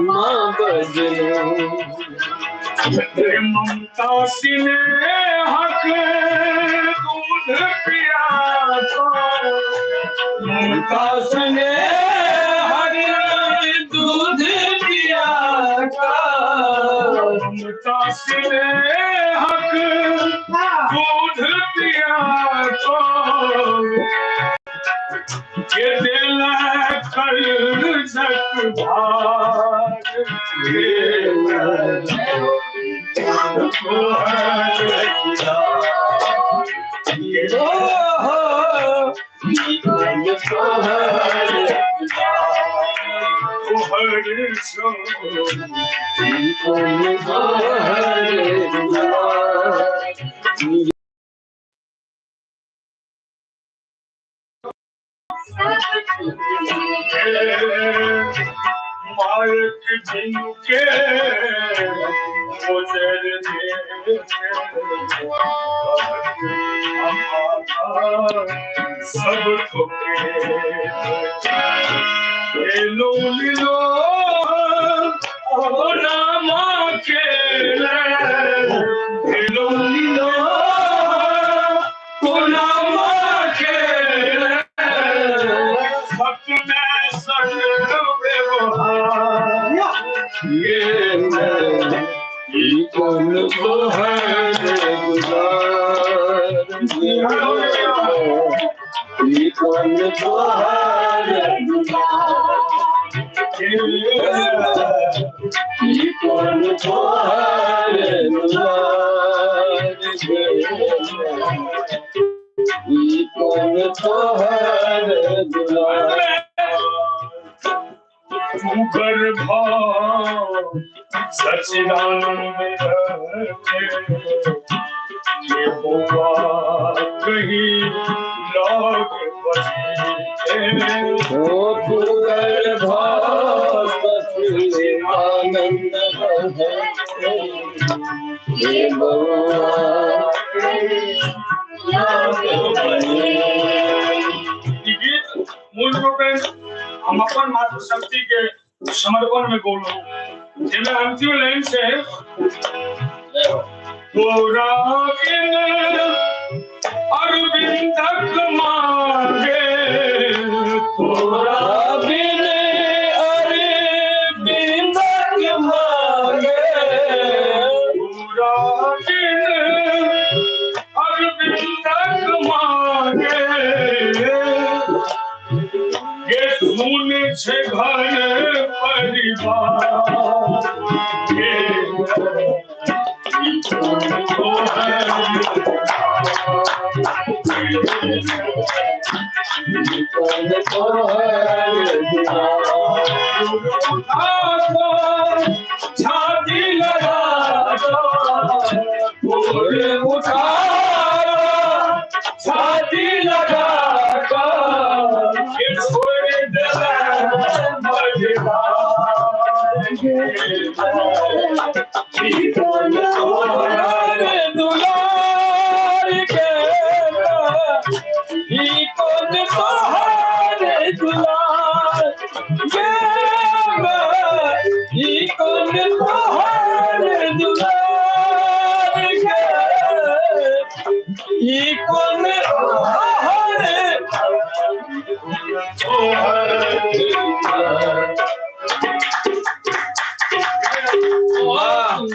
माँ बदलो ममता स्नेह के दूध पिया ममता स्नेह के दूध पिया ममता स्नेह के दूध पिया ये दिल कर जग भाग मार्ग जिनके गुजर सब लो लो रामा के लो लो रामा के अपने संग व्यवहार ये कौन को है ये कौन को है ये कौन को है ये कौन को है गर्भाव सच्चिदानंद ये हुआ कहीं लाग गर्भाव सच्चिदानंद ये हुआ मूल रूप में हम अपन मातृशक्ति के समर्पण में बोलो जिनमें अंतिम लाइन से अरविंदक मांगे अरविंदक मांगे अरविंदक मांगे ये सुने छे घर परिवार ये छाती लगा उठा छाती लगा